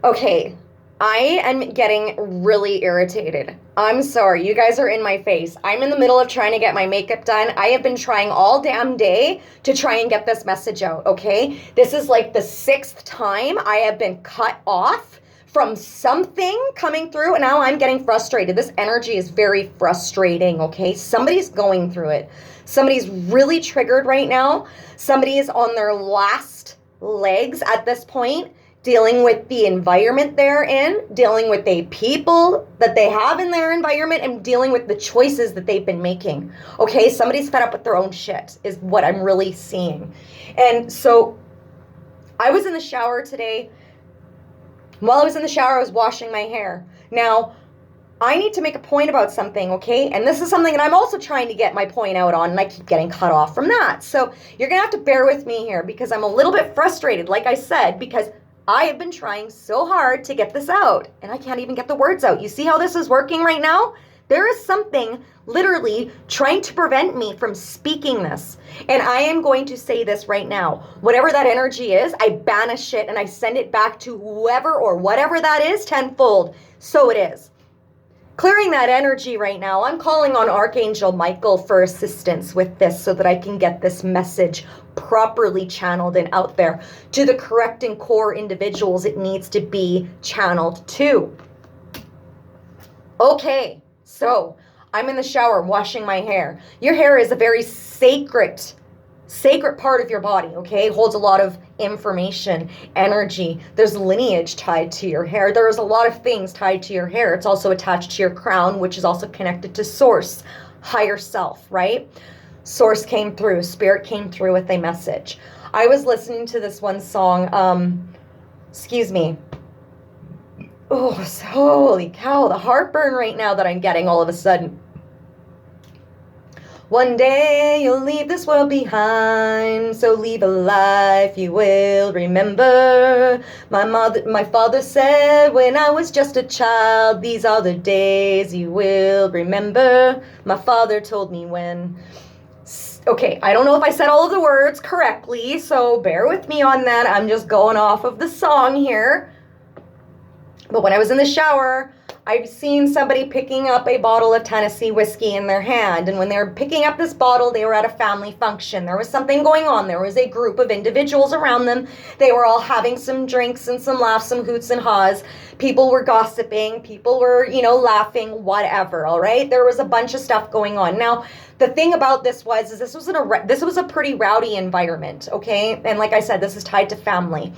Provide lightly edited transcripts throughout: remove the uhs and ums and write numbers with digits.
Okay, I am getting really irritated. I'm sorry, you guys are in my face. I'm in the middle of trying to get my makeup done. I have been trying all damn day to try and get this message out, okay? This is like the 6th time I have been cut off from something coming through, and now I'm getting frustrated. This energy is very frustrating, okay? Somebody's going through it. Somebody's really triggered right now. Somebody is on their last legs at this point, dealing with the environment they're in, dealing with the people that they have in their environment, and dealing with the choices that they've been making. Okay, somebody's fed up with their own shit is what I'm really seeing. And so I was in the shower today. While I was in the shower, I was washing my hair. Now, I need to make a point about something, okay? And this is something that I'm also trying to get my point out on, and I keep getting cut off from that. So you're going to have to bear with me here because I'm a little bit frustrated, like I said, because I have been trying so hard to get this out, and I can't even get the words out. You see how this is working right now? There is something literally trying to prevent me from speaking this. And I am going to say this right now. Whatever that energy is, I banish it and I send it back to whoever or whatever that is tenfold. So it is. Clearing that energy right now, I'm calling on Archangel Michael for assistance with this so that I can get this message properly channeled and out there to the correct and core individuals it needs to be channeled to. Okay, so I'm in the shower washing my hair. Your hair is a very sacred part of your body, okay? It holds a lot of information, energy. There's lineage tied to your hair. There's a lot of things tied to your hair. It's also attached to your crown, which is also connected to source, higher self, right? Source came through, spirit came through with a message. I was listening to this one song, excuse me. Oh, holy cow, the heartburn right now that I'm getting all of a sudden. One day you'll leave this world behind, so leave a life you will remember. My father said when I was just a child, these are the days you will remember. My father told me when. Okay, I don't know if I said all of the words correctly, so bear with me on that. I'm just going off of the song here. But when I was in the shower, I've seen somebody picking up a bottle of Tennessee whiskey in their hand. And when they were picking up this bottle, they were at a family function. There was something going on. There was a group of individuals around them. They were all having some drinks and some laughs, some hoots and haws. People were gossiping. People were, laughing, whatever, all right? There was a bunch of stuff going on. Now, the thing about this is this was a pretty rowdy environment, okay? And like I said, this is tied to family.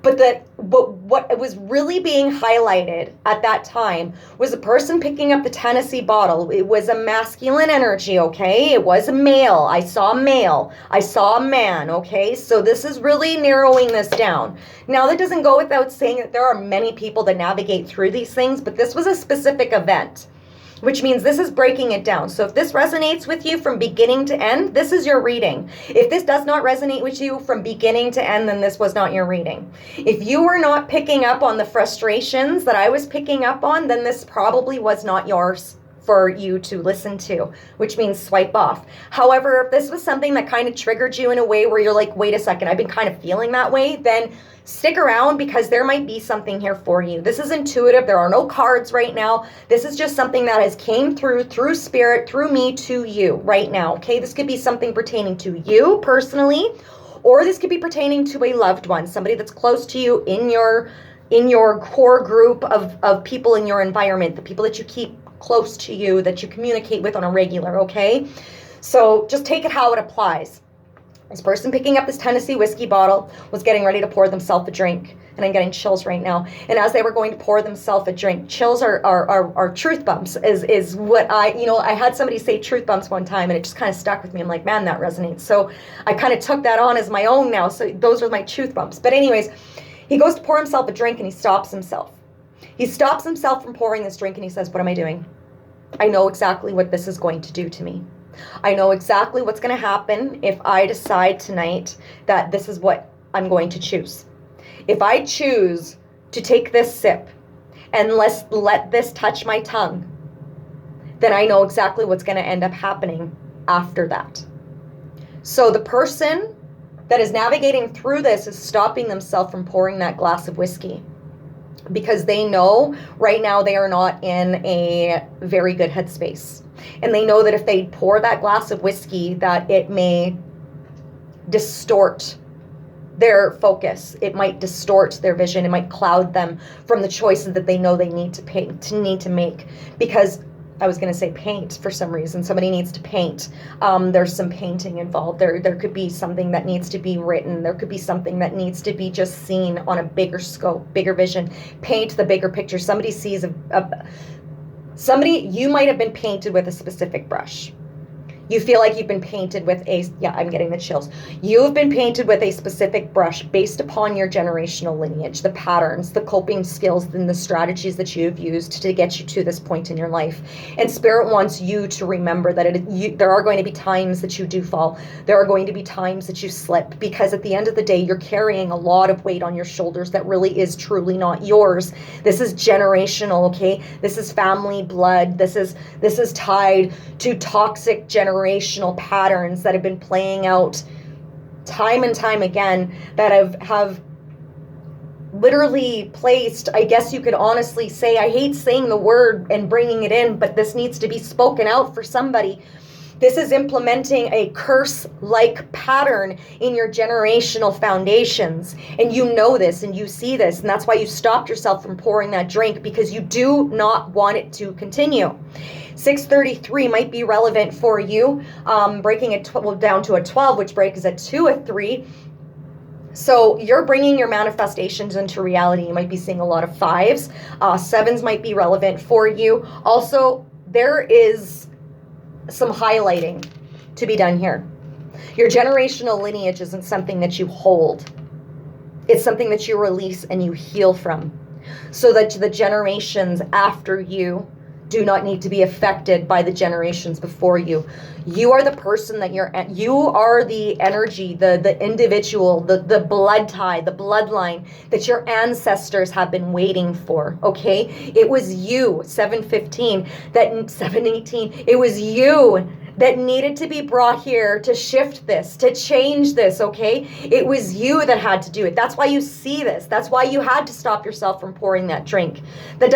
But what was really being highlighted at that time was a person picking up the Tennessee bottle. It was a masculine energy, okay? It was a male. I saw a male. I saw a man, okay? So this is really narrowing this down. Now, that doesn't go without saying that there are many people that navigate through these things, but this was a specific event, which means this is breaking it down. So if this resonates with you from beginning to end, this is your reading. If this does not resonate with you from beginning to end, then this was not your reading. If you were not picking up on the frustrations that I was picking up on, then this probably was not yours for you to listen to, which means swipe off. However, if this was something that kind of triggered you in a way where you're like, wait a second, I've been kind of feeling that way, then stick around because there might be something here for you. This is intuitive. There are no cards right now. This is just something that has came through spirit, through me to you right now. Okay, this could be something pertaining to you personally, or this could be pertaining to a loved one, somebody that's close to you in your core group of people in your environment, the people that you keep close to you, that you communicate with on a regular, okay? So just take it how it applies. This person picking up this Tennessee whiskey bottle was getting ready to pour themselves a drink. And I'm getting chills right now. And as they were going to pour themselves a drink, chills are truth bumps is what I had somebody say truth bumps one time and it just kind of stuck with me. I'm like, man, that resonates. So I kind of took that on as my own now. So those are my truth bumps. But anyways, he goes to pour himself a drink and he stops himself. He stops himself from pouring this drink and he says, what am I doing? I know exactly what this is going to do to me. I know exactly what's going to happen if I decide tonight that this is what I'm going to choose. If I choose to take this sip and let this touch my tongue, then I know exactly what's going to end up happening after that. So the person that is navigating through this is stopping themselves from pouring that glass of whiskey. because they know right now they are not in a very good headspace. And they know that if they pour that glass of whiskey, that it may distort their focus. It might distort their vision. It might cloud them from the choices that they know they need to make. Because I was going to say paint for some reason. Somebody needs to paint. There's some painting involved. There could be something that needs to be written. There could be something that needs to be just seen on a bigger scope, bigger vision. Paint the bigger picture. Somebody sees you might have been painted with a specific brush. You feel like you've been painted with I'm getting the chills. You have been painted with a specific brush based upon your generational lineage, the patterns, the coping skills, and the strategies that you've used to get you to this point in your life. And Spirit wants you to remember that there are going to be times that you do fall. There are going to be times that you slip, because at the end of the day, you're carrying a lot of weight on your shoulders that really is truly not yours. This is generational, okay? This is family blood. This is tied to toxic generational patterns that have been playing out time and time again, that have literally placed, I guess you could honestly say, I hate saying the word and bringing it in, but this needs to be spoken out for somebody. This is implementing a curse-like pattern in your generational foundations. And you know this and you see this. And that's why you stopped yourself from pouring that drink, because you do not want it to continue. 633 might be relevant for you. Breaking it down to a 12, which breaks at 2 of 3. So you're bringing your manifestations into reality. You might be seeing a lot of 5s. 7s might be relevant for you. Also, there is some highlighting to be done here. Your generational lineage isn't something that you hold. It's something that you release and you heal from, so that the generations after you do not need to be affected by the generations before you. You are the person that you are the energy, the individual, the blood tie, the bloodline that your ancestors have been waiting for, okay? It was you, 718, it was you that needed to be brought here to shift this, to change this, okay? It was you that had to do it. That's why you see this. That's why you had to stop yourself from pouring that drink. This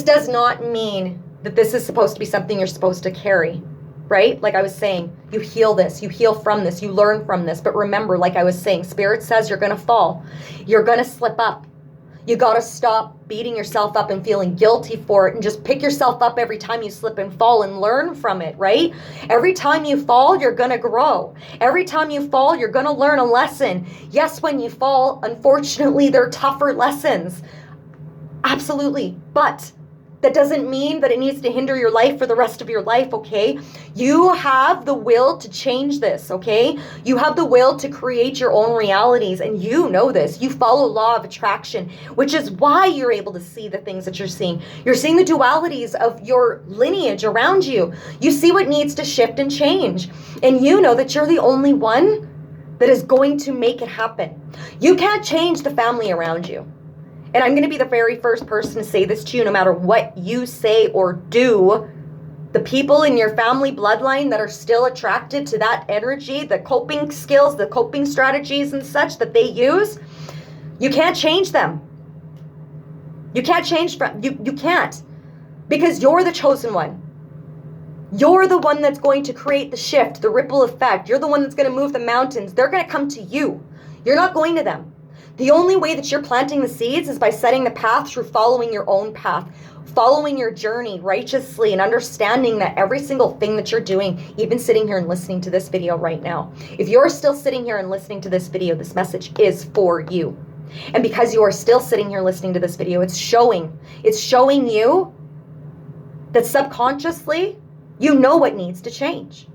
does not mean that this is supposed to be something you're supposed to carry, right? Like I was saying, you heal this, you heal from this, you learn from this. But remember, like I was saying, Spirit says you're going to fall. You're going to slip up. You got to stop beating yourself up and feeling guilty for it, and just pick yourself up every time you slip and fall and learn from it, right? Every time you fall, you're going to grow. Every time you fall, you're going to learn a lesson. Yes, when you fall, unfortunately, they're tougher lessons. Absolutely. But that doesn't mean that it needs to hinder your life for the rest of your life, okay? You have the will to change this, okay? You have the will to create your own realities, and you know this. You follow law of attraction, which is why you're able to see the things that you're seeing. You're seeing the dualities of your lineage around you. You see what needs to shift and change, and you know that you're the only one that is going to make it happen. You can't change the family around you. And I'm going to be the very first person to say this to you, no matter what you say or do. The people in your family bloodline that are still attracted to that energy, the coping skills, the coping strategies and such that they use, you can't change them. You can't change them. You can't. Because you're the chosen one. You're the one that's going to create the shift, the ripple effect. You're the one that's going to move the mountains. They're going to come to you. You're not going to them. The only way that you're planting the seeds is by setting the path through following your own path, following your journey righteously, and understanding that every single thing that you're doing, even sitting here and listening to this video right now, if you're still sitting here and listening to this video, this message is for you. And because you are still sitting here listening to this video, it's showing you that subconsciously, you know what needs to change.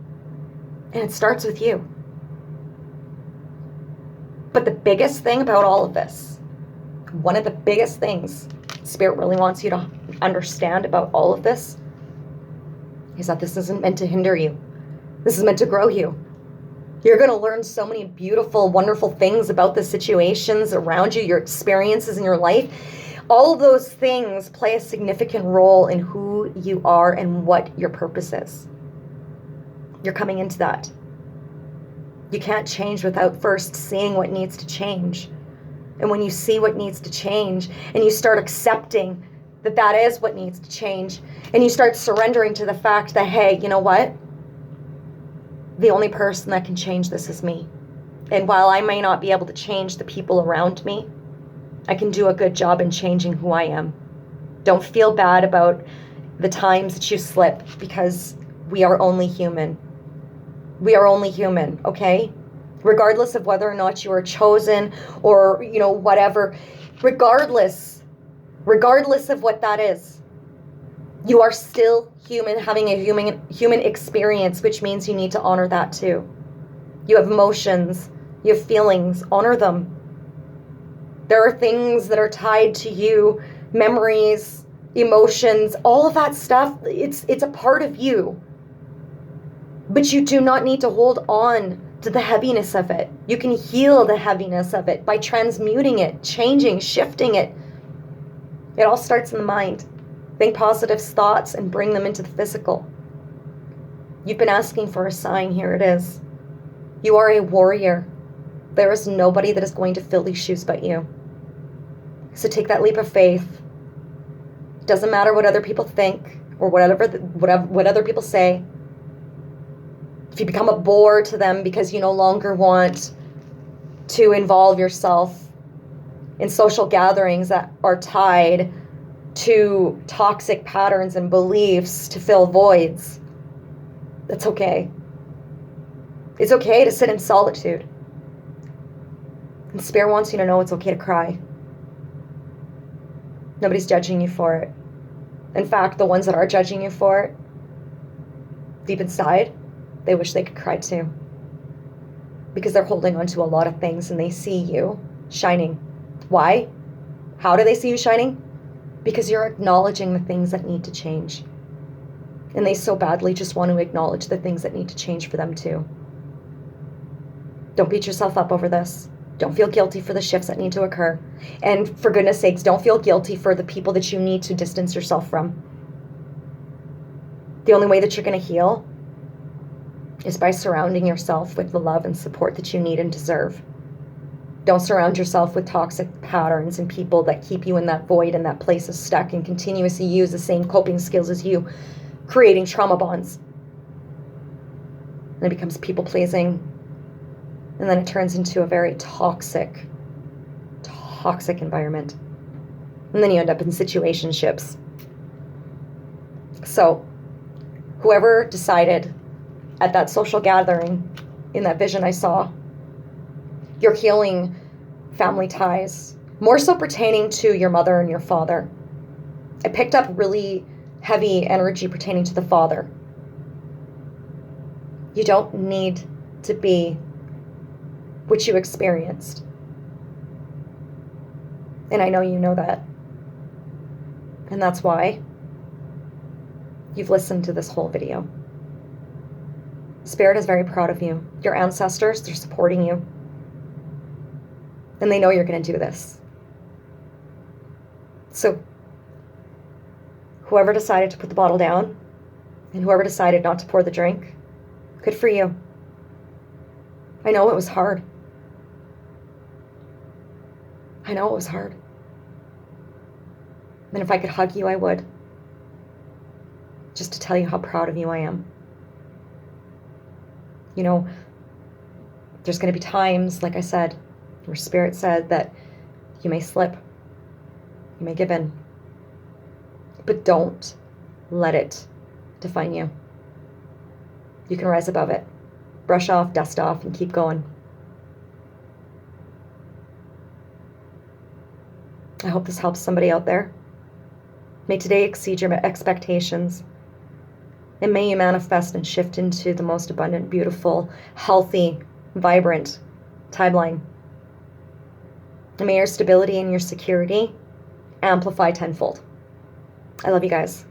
And it starts with you. But the biggest thing about all of this, one of the biggest things Spirit really wants you to understand about all of this, is that this isn't meant to hinder you. This is meant to grow you. You're going to learn so many beautiful, wonderful things about the situations around you, your experiences in your life. All of those things play a significant role in who you are and what your purpose is. You're coming into that. You can't change without first seeing what needs to change. And when you see what needs to change and you start accepting that that is what needs to change, and you start surrendering to the fact that, hey, you know what? The only person that can change this is me. And while I may not be able to change the people around me, I can do a good job in changing who I am. Don't feel bad about the times that you slip, because we are only human. We are only human, okay? Regardless of whether or not you are chosen or, whatever, regardless of what that is, you are still human, having a human experience, which means you need to honor that too. You have emotions, you have feelings, honor them. There are things that are tied to you, memories, emotions, all of that stuff. It's a part of you. But you do not need to hold on to the heaviness of it. You can heal the heaviness of it by transmuting it, changing, shifting it. It all starts in the mind. Think positive thoughts and bring them into the physical. You've been asking for a sign. Here it is. You are a warrior. There is nobody that is going to fill these shoes but you. So take that leap of faith. It doesn't matter what other people think or what other people say. If you become a bore to them because you no longer want to involve yourself in social gatherings that are tied to toxic patterns and beliefs to fill voids, that's okay. It's okay to sit in solitude. And Spirit wants you to know it's okay to cry. Nobody's judging you for it. In fact, the ones that are judging you for it, deep inside, they wish they could cry too. Because they're holding on to a lot of things and they see you shining. Why? How do they see you shining? Because you're acknowledging the things that need to change. And they so badly just want to acknowledge the things that need to change for them too. Don't beat yourself up over this. Don't feel guilty for the shifts that need to occur. And for goodness sakes, don't feel guilty for the people that you need to distance yourself from. The only way that you're going to heal is by surrounding yourself with the love and support that you need and deserve. Don't surround yourself with toxic patterns and people that keep you in that void and that place of stuck and continuously use the same coping skills as you, creating trauma bonds. And it becomes people-pleasing. And then it turns into a very toxic environment. And then you end up in situationships. So, whoever decided at that social gathering, in that vision I saw, you're healing family ties, more so pertaining to your mother and your father. I picked up really heavy energy pertaining to the father. You don't need to be what you experienced. And I know you know that. And that's why you've listened to this whole video. Spirit is very proud of you. Your ancestors, they're supporting you. And they know you're going to do this. So, whoever decided to put the bottle down, and whoever decided not to pour the drink, good for you. I know it was hard. I know it was hard. And if I could hug you, I would. Just to tell you how proud of you I am. You know, there's going to be times, like I said, where Spirit said that you may slip, you may give in, but don't let it define you. You can rise above it, brush off, dust off, and keep going. I hope this helps somebody out there. May today exceed your expectations. And may you manifest and shift into the most abundant, beautiful, healthy, vibrant timeline. And may your stability and your security amplify tenfold. I love you guys.